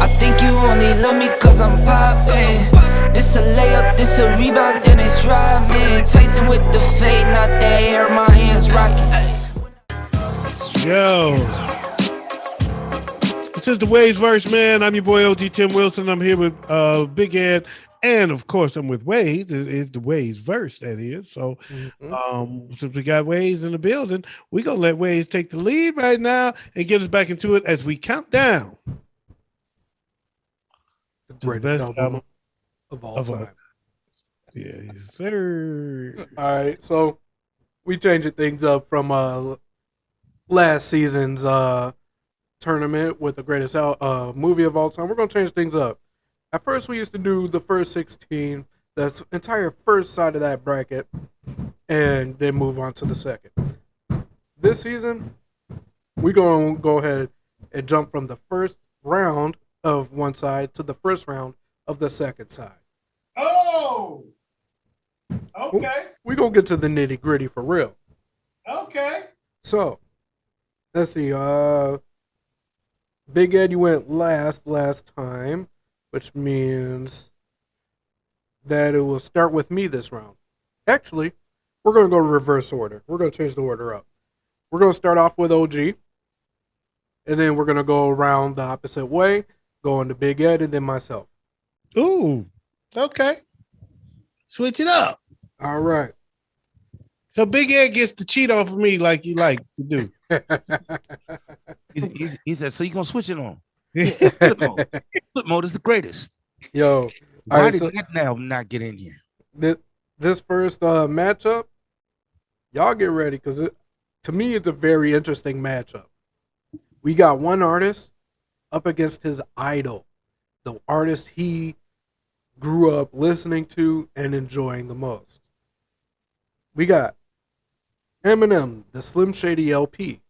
I think you only love me cause I'm poppin'. This a layup, this a rebound, then it's Rodman. Tyson with the fade, not the hair, my hands rockin'. Yo. This is the Waves Verse, man. I'm your boy OG Tim Wilson. I'm here with Big Ed. And of course, I'm with Waves. It is the Waves Verse, that is. So since we got Waves in the building, we're gonna let Waves take the lead right now and get us back into it as we count down. The greatest album of all time. Yeah, yes, sir. All right, so we changing things up from last season's tournament with the greatest movie of all time. We're gonna change things up. At first, we used to do the first 16, the entire first side of that bracket, and then move on to the second. This season, we're gonna go ahead and jump from the first round of one side to the first round of the second side. Oh, okay. We're gonna get to the nitty gritty for real. Okay. So, let's see. Big Ed, you went last time, which means that it will start with me this round. Actually, we're going to go reverse order. We're going to change the order up. We're going to start off with OG, and then we're going to go around the opposite way, going to Big Ed, and then myself. Ooh, okay. Switch it up. All right. So Big Ed gets to cheat off of me like you like to do. He said, so you going to switch it on? Flip mode is the greatest. Yo. Why did that now not get in here? This first matchup, y'all get ready, because to me, it's a very interesting matchup. We got one artist up against his idol, the artist he grew up listening to and enjoying the most. We got Eminem, the Slim Shady LP,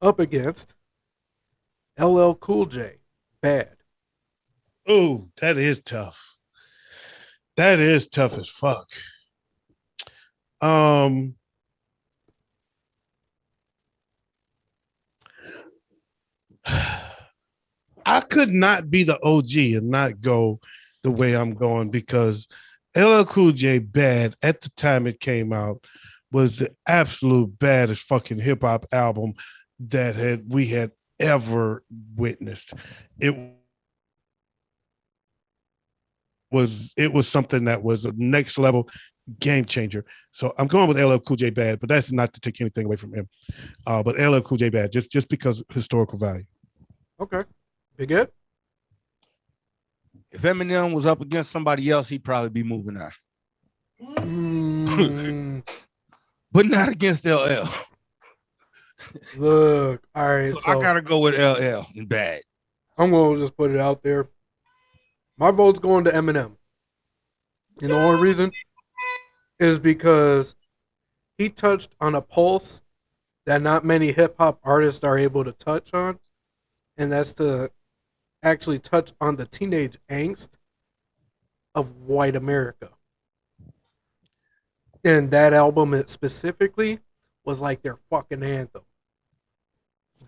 up against LL Cool J, Bad. Oh, that is tough. That is tough as fuck. I could not be the OG and not go the way I'm going, because LL Cool J Bad, at the time it came out, was the absolute baddest fucking hip hop album that we had ever witnessed. It was something that was a next level game changer. So I'm going with LL Cool J Bad, but that's not to take anything away from him. But LL Cool J Bad, just because historical value. Okay. Big Ed? If Eminem was up against somebody else, he'd probably be moving on. But not against LL. Look, all right. So I gotta go with LL and Bad. I'm gonna just put it out there. My vote's going to Eminem. And the only reason is because he touched on a pulse that not many hip hop artists are able to touch on, and that's to actually touch on the teenage angst of white America. And that album specifically was like their fucking anthem.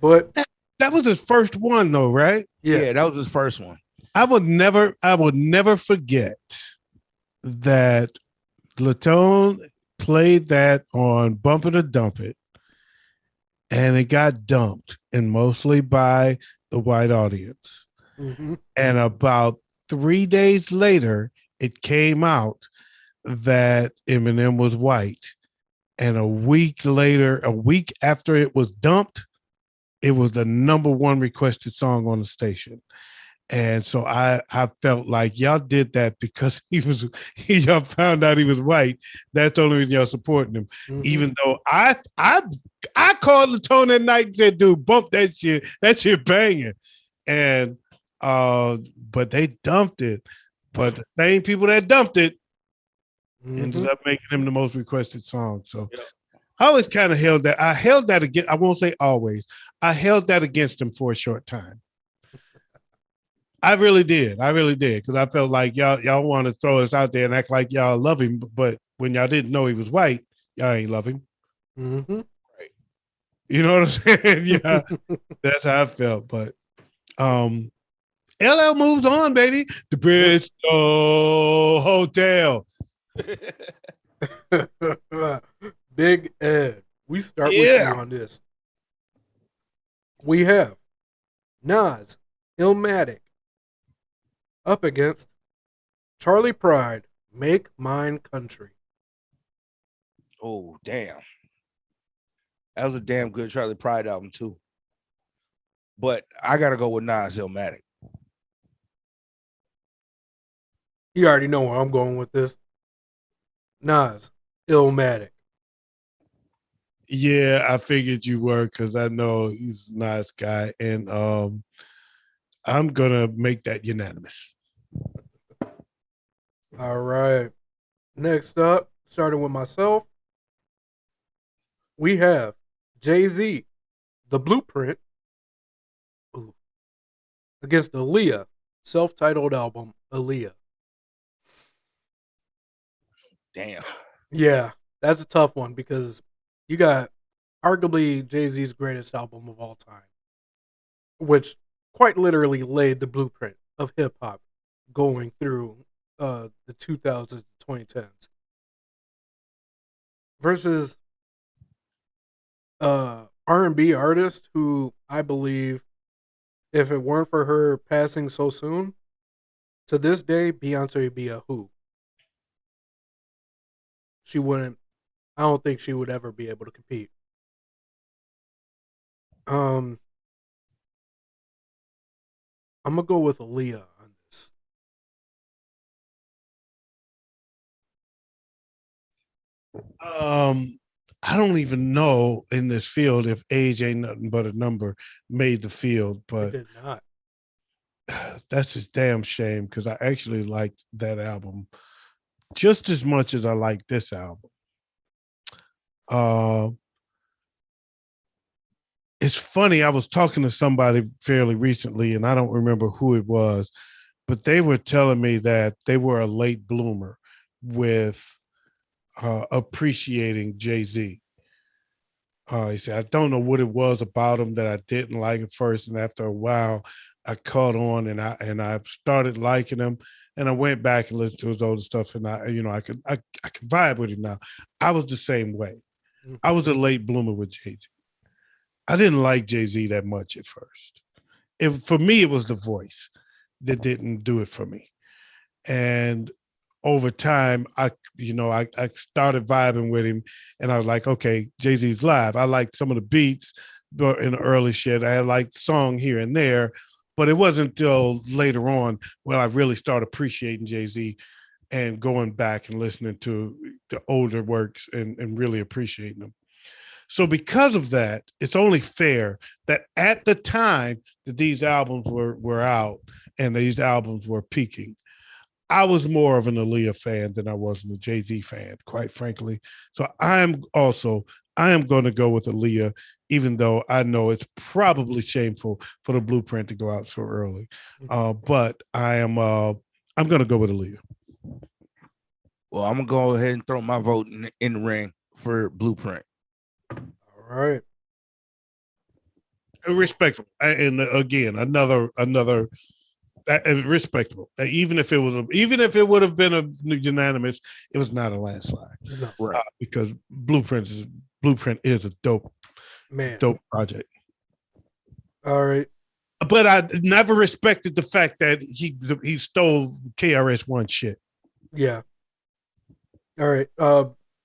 But that was his first one, though, right? Yeah, that was his first one. I would never forget that Latone played that on Bump It or Dump It, and it got dumped, and mostly by the white audience. Mm-hmm. And about 3 days later, it came out that Eminem was white. And a week after it was dumped, it was the number one requested song on the station. And so I felt like y'all did that because y'all found out he was white. That's the only reason y'all supporting him. Mm-hmm. Even though I called Latone that night and said, dude, bump that shit. That shit banging. And but they dumped it. But the same people that dumped it ended up making him the most requested song. So I always kind of held that. I held that against, I won't say always. I held that against him for a short time. I really did. Because I felt like y'all want to throw us out there and act like y'all love him. But when y'all didn't know he was white, y'all ain't love him. Mm-hmm. Right. You know what I'm saying? Yeah. That's how I felt. But LL moves on, baby. The Bristol Hotel. Big Ed. We start with you on this. We have Nas, Illmatic, up against Charlie Pride, Make Mine Country. Oh, damn. That was a damn good Charlie Pride album, too. But I got to go with Nas Illmatic. You already know where I'm going with this. Nas, Illmatic. Yeah, I figured you were because I know he's a nice guy. And I'm going to make that unanimous. All right. Next up, starting with myself, we have Jay-Z, The Blueprint, against Aaliyah, self-titled album, Aaliyah. Damn. Yeah, that's a tough one because you got arguably Jay-Z's greatest album of all time, which quite literally laid the blueprint of hip-hop going through the 2000s, 2010s. Versus R&B artist who I believe, if it weren't for her passing so soon, to this day, Beyonce would be a who. She wouldn't. I don't think she would ever be able to compete. I'm gonna go with Aaliyah on this. I don't even know in this field if age ain't nothing but a number made the field, It but did not. that's a damn shame because I actually liked that album just as much as I like this album. It's funny. I was talking to somebody fairly recently, and I don't remember who it was, but they were telling me that they were a late bloomer with appreciating Jay-Z. He said, I don't know what it was about him that I didn't like at first, and after a while, I caught on, and I started liking him, and I went back and listened to his older stuff, and I could vibe with him now. I was the same way. I was a late bloomer with Jay-Z. I didn't like Jay-Z that much at first. For me, it was the voice that didn't do it for me, and over time, I started vibing with him, and I was like, okay, Jay-Z's live. I liked some of the beats in the early shit. I liked song here and there, but it wasn't until later on when I really started appreciating Jay-Z and going back and listening to the older works and really appreciating them. So because of that, it's only fair that at the time that these albums were out and these albums were peaking, I was more of an Aaliyah fan than I was a Jay-Z fan, quite frankly. So I am going to go with Aaliyah, even though I know it's probably shameful for the Blueprint to go out so early. But I'm going to go with Aaliyah. Well, I'm going to go ahead and throw my vote in the ring for Blueprint. All right. Respectable. And again, another respectable. Even if it would have been a unanimous, it was not a landslide. No. Right. Because Blueprint is a dope project. All right. But I never respected the fact that he stole KRS-One shit. Yeah. All right.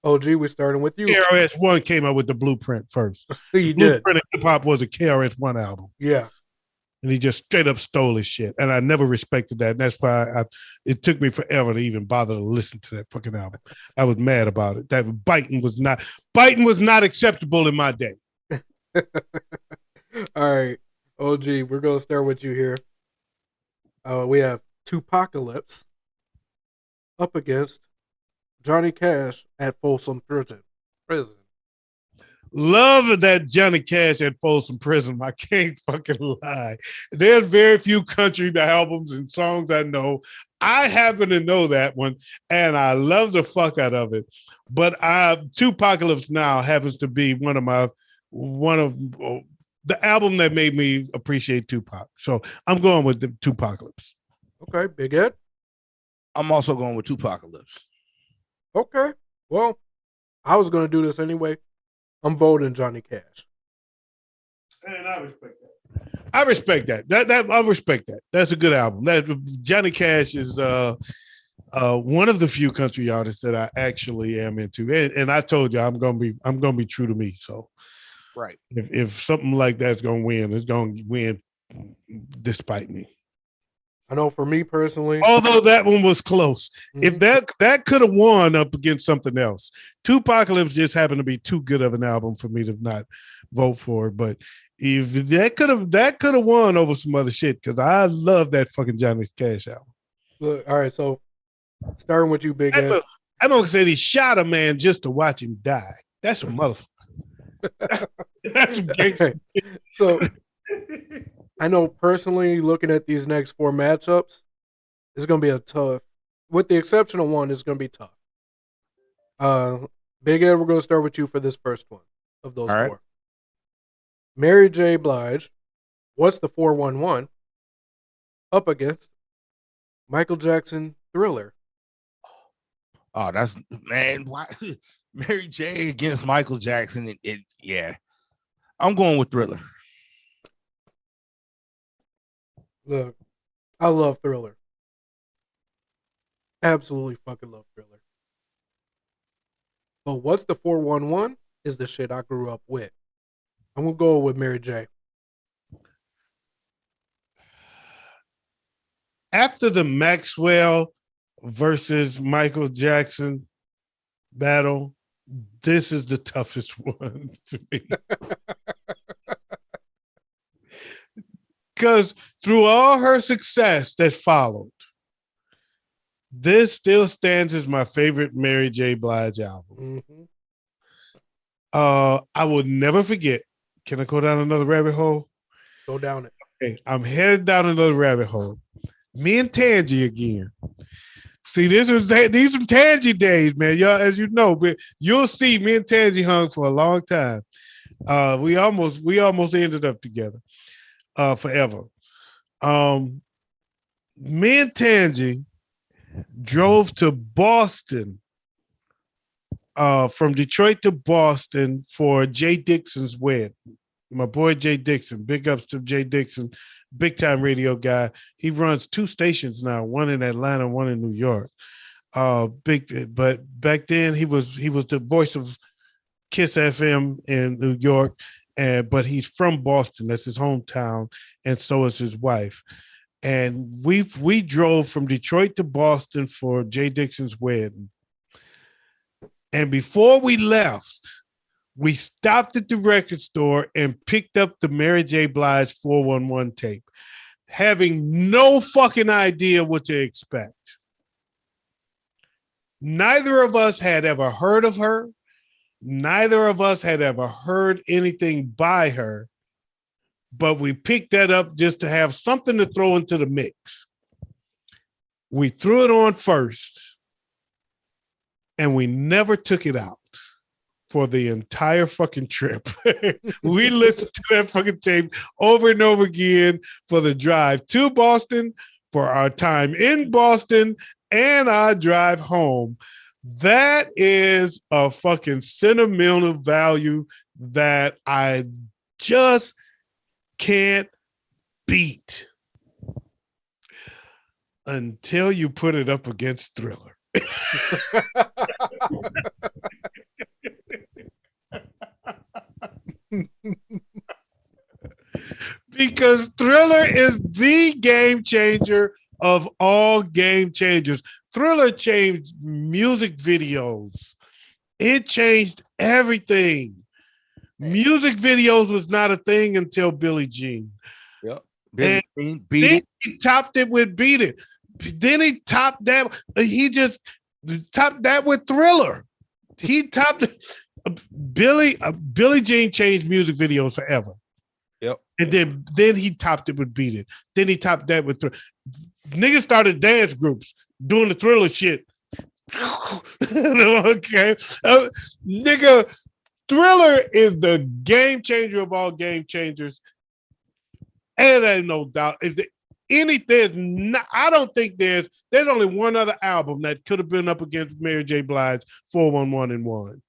OG, we're starting with you. KRS-One came out with the Blueprint first. You did. Blueprint of Hip Hop was a KRS-One album. Yeah. And he just straight up stole his shit. And I never respected that. And that's why it took me forever to even bother to listen to that fucking album. I was mad about it. That biting was not acceptable in my day. All right. OG, we're going to start with you here. We have Tupacalypse up against Johnny Cash at Folsom Prison. Love that Johnny Cash at Folsom Prison. I can't fucking lie. There's very few country albums and songs I know. I happen to know that one, and I love the fuck out of it. But Tupacalypse Now happens to be one of the album that made me appreciate Tupac. So I'm going with the Tupacalypse. Okay, Big Ed. I'm also going with Tupacalypse. Okay. Well, I was going to do this anyway. I'm voting Johnny Cash. And I respect that. I respect that. I respect that. That's a good album. That Johnny Cash is one of the few country artists that I actually am into. And I told you I'm gonna be true to me. So right. If something like that's gonna win, it's gonna win despite me. I know for me personally, although that one was close. If that could have won up against something else. Tupacalypse just happened to be too good of an album for me to not vote for. But if that could have won over some other shit, because I love that fucking Johnny Cash album. Look, all right, so starting with you, Big Ed. I know said he shot a man just to watch him die. That's a motherfucker. That's gangster. So I know personally, looking at these next 4 matchups, it's going to be a tough. With the exception of one, it's going to be tough. Big Ed, we're going to start with you for this first one of those 4. Right. Mary J. Blige, What's the 411? Up against Michael Jackson, Thriller. Oh, that's man. Why Mary J. against Michael Jackson? Yeah, I'm going with Thriller. Look, I love Thriller. Absolutely fucking love Thriller. But What's the 411 is the shit I grew up with. I'm going to go with Mary J. After the Maxwell versus Michael Jackson battle, this is the toughest one to me. Because through all her success that followed, this still stands as my favorite Mary J. Blige album. I will never forget. Can I go down another rabbit hole? Go down it. Okay, I'm headed down another rabbit hole. Me and Tangy again. See, these are Tangy days, man. Y'all, as you know, but you'll see me and Tangy hung for a long time. We almost ended up together forever. Me and Tangy drove to Boston, from Detroit to Boston for Jay Dixon's wedding. My boy Jay Dixon, big ups to Jay Dixon, big time radio guy. He runs 2 stations now, one in Atlanta, one in New York. But back then he was the voice of Kiss FM in New York, but he's from Boston. That's his hometown, and so is his wife. And we drove from Detroit to Boston for Jay Dixon's wedding. And before we left, we stopped at the record store and picked up the Mary J. Blige 411 tape, having no fucking idea what to expect. Neither of us had ever heard of her. Neither of us had ever heard anything by her, but we picked that up just to have something to throw into the mix. We threw it on first, and we never took it out for the entire fucking trip. We listened to that fucking tape over and over again for the drive to Boston, for our time in Boston, and our drive home. That is a fucking sentimental value that I just can't beat until you put it up against Thriller. Because Thriller is the game changer of all game changers. Thriller changed music videos. It changed everything. Music videos was not a thing until Billie Jean. Yep. Billie Jean Beat It. He topped it with Beat It. Then he topped that. He just topped that with Thriller. He topped it. Billie Jean changed music videos forever. Yep. And then he topped it with Beat It. Then he topped that with Thriller. Niggas started dance groups doing the Thriller shit. Okay. Nigga, Thriller is the game changer of all game changers. And ain't no doubt. Is there I don't think there's only one other album that could have been up against Mary J. Blige's 411 and 1.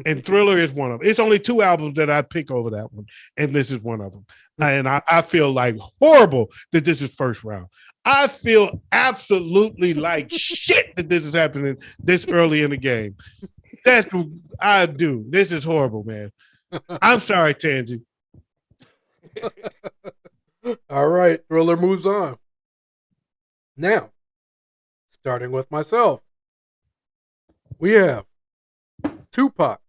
And Thriller is one of them. It's only 2 albums that I pick over that one, and this is one of them. And I feel like horrible that this is first round. I feel absolutely like shit that this is happening this early in the game. That's what I do. This is horrible, man. I'm sorry, Tangy. All right, Thriller moves on. Now, starting with myself, we have Tupac,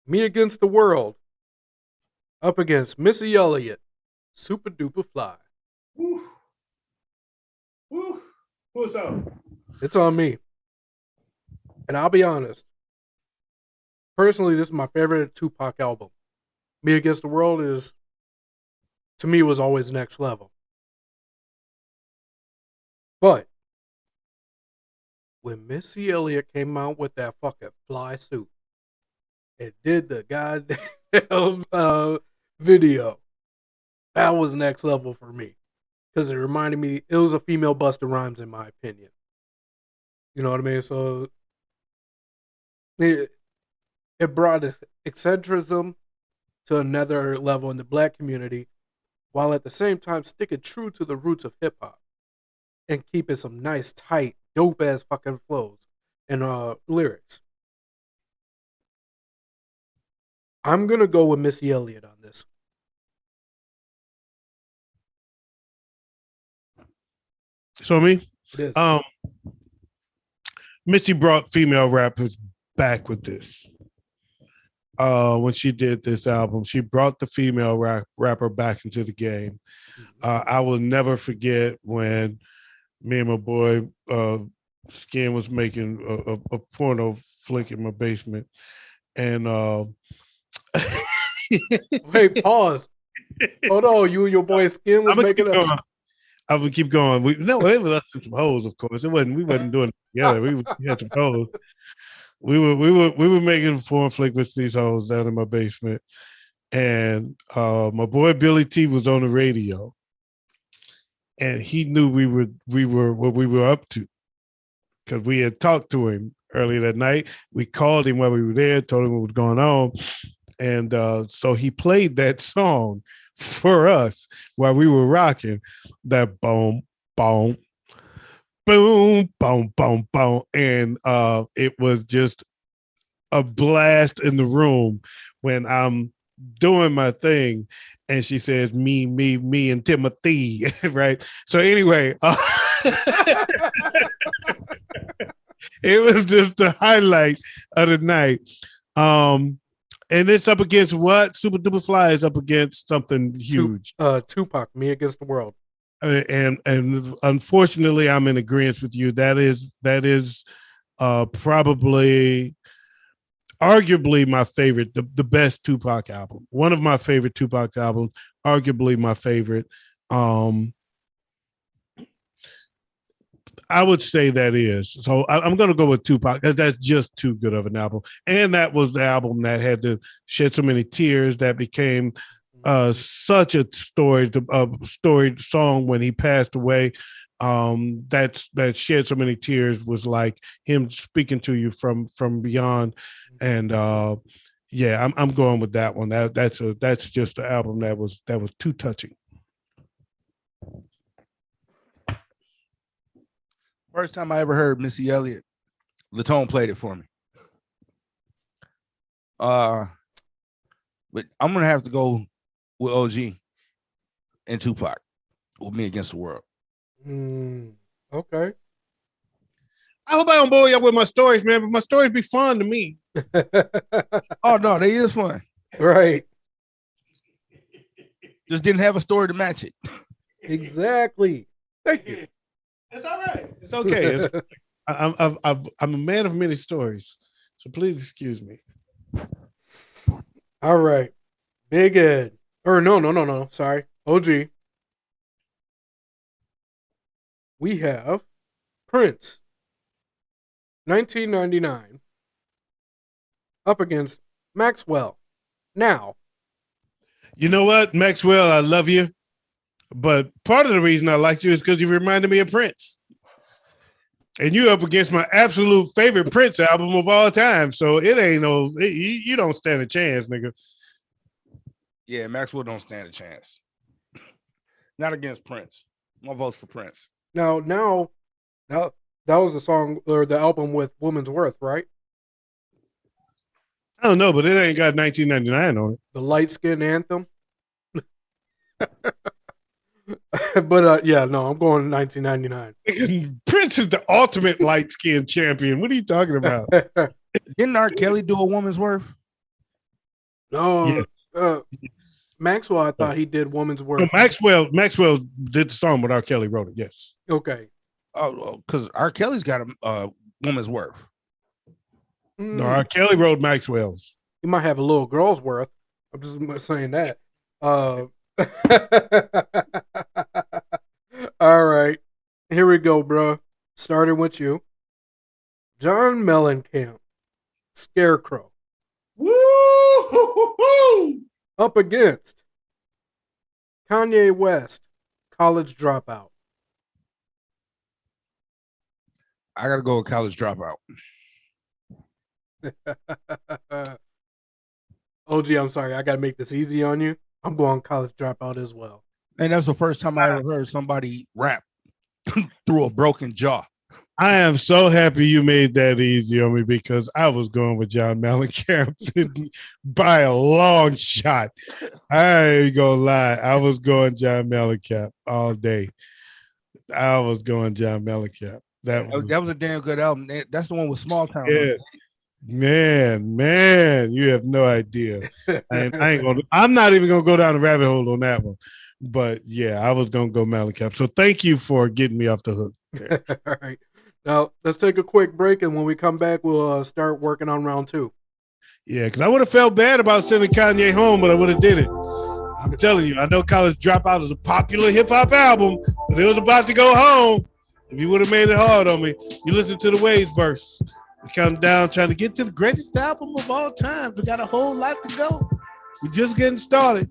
Me Against the World, up against Missy Elliott, Super Duper Fly. Woo. Woo. Who's up? It's on me. And I'll be honest. Personally, this is my favorite Tupac album. Me Against the World is, to me, was always next level. But when Missy Elliott came out with that fucking fly suit, it did the goddamn video. That was next level for me. Because it reminded me, it was a female Busta Rhymes in my opinion. You know what I mean? So it brought eccentricism to another level in the black community, while at the same time sticking true to the roots of hip hop and keeping some nice, tight, dope ass fucking flows and lyrics. I'm gonna go with Missy Elliott on this. So me? It is. Missy brought female rappers back with this. When she did this album, she brought the female rapper back into the game. I will never forget when me and my boy Skin was making a porno flick in my basement, and Wait, pause. Hold on, you and your boy Skin was making a. I would keep going. It was some hoes, of course. We wasn't doing it together. We had some hoes. We were making a porn flick with these hoes down in my basement, and my boy Billy T was on the radio, and he knew we were what we were up to, because we had talked to him earlier that night. We called him while we were there, told him what was going on, and so he played that song for us while we were rocking that boom, boom, boom, boom, boom, boom. And it was just a blast in the room when I'm doing my thing and she says, me, and Timothy, right? So anyway, it was just the highlight of the night. And it's up against what? Super Duper Fly is up against something huge. Tupac, Me Against the World. And unfortunately, I'm in agreement with you. That is probably, arguably my favorite, the best Tupac album. One of my favorite Tupac albums, arguably my favorite. I would say that is. So I'm going to go with Tupac. That's just too good of an album. And that was the album that had to shed so many tears, that became such a storied song when he passed away. That shed so many tears was like him speaking to you from beyond. And yeah, I'm going with that one. That's just an album that was too touching. First time I ever heard Missy Elliott, Latone played it for me. But I'm gonna have to go with OG and Tupac with Me Against the World. Okay. I hope I don't bore you up with my stories, man, but my stories be fun to me. Oh no, they is fun. Right. Just didn't have a story to match it. Exactly. Thank you. It's all right. It's okay. I'm a man of many stories, so please excuse me. All right. Big Ed. Or no. Sorry. OG. We have Prince, 1999, up against Maxwell. Now, You know what, Maxwell? I love you, but part of the reason I liked you is because you reminded me of Prince, and you up against my absolute favorite Prince album of all time. So it ain't you don't stand a chance, nigga. Yeah, Maxwell don't stand a chance. Not against Prince. My vote's for Prince. now, that was the song or the album with Woman's Worth, right? I don't know, but it ain't got 1999 on it. The light skin anthem. But yeah, no, I'm going 1999. Prince is the ultimate light skinned champion. What are you talking about? Didn't R. Kelly do a Woman's Worth? No, Maxwell, I thought he did Woman's Worth. No, Maxwell did the song, but R. Kelly wrote it. Yes. Okay. Oh, because R. Kelly's got a Woman's Worth. No, R. Kelly wrote Maxwell's. He might have a little girl's worth. I'm just saying that. All right. Here we go, bro. Starting with you. John Mellencamp, Scarecrow. Woo! Up against Kanye West, College Dropout. I gotta go with College Dropout. OG, I'm sorry. I got to make this easy on you. I'm going College Dropout as well. And that's the first time I ever heard somebody rap through a broken jaw. I am so happy you made that easy on me because I was going with John Mellencamp by a long shot. I ain't gonna lie. I was going John Mellencamp all day. I was going John Mellencamp. That was a damn good album. That's the one with Small Town. Yeah. Man, you have no idea. I'm not even gonna go down the rabbit hole on that one. But yeah, I was gonna go Mellencamp. So thank you for getting me off the hook. All right. Now let's take a quick break, and when we come back, we'll start working on round 2. Yeah, because I would have felt bad about sending Kanye home, but I would have did it. I'm telling you, I know College Dropout is a popular hip hop album, but it was about to go home. If you would have made it hard on me, you listen to the Waves verse. We're counting down, trying to get to the greatest album of all time. We got a whole lot to go. We're just getting started.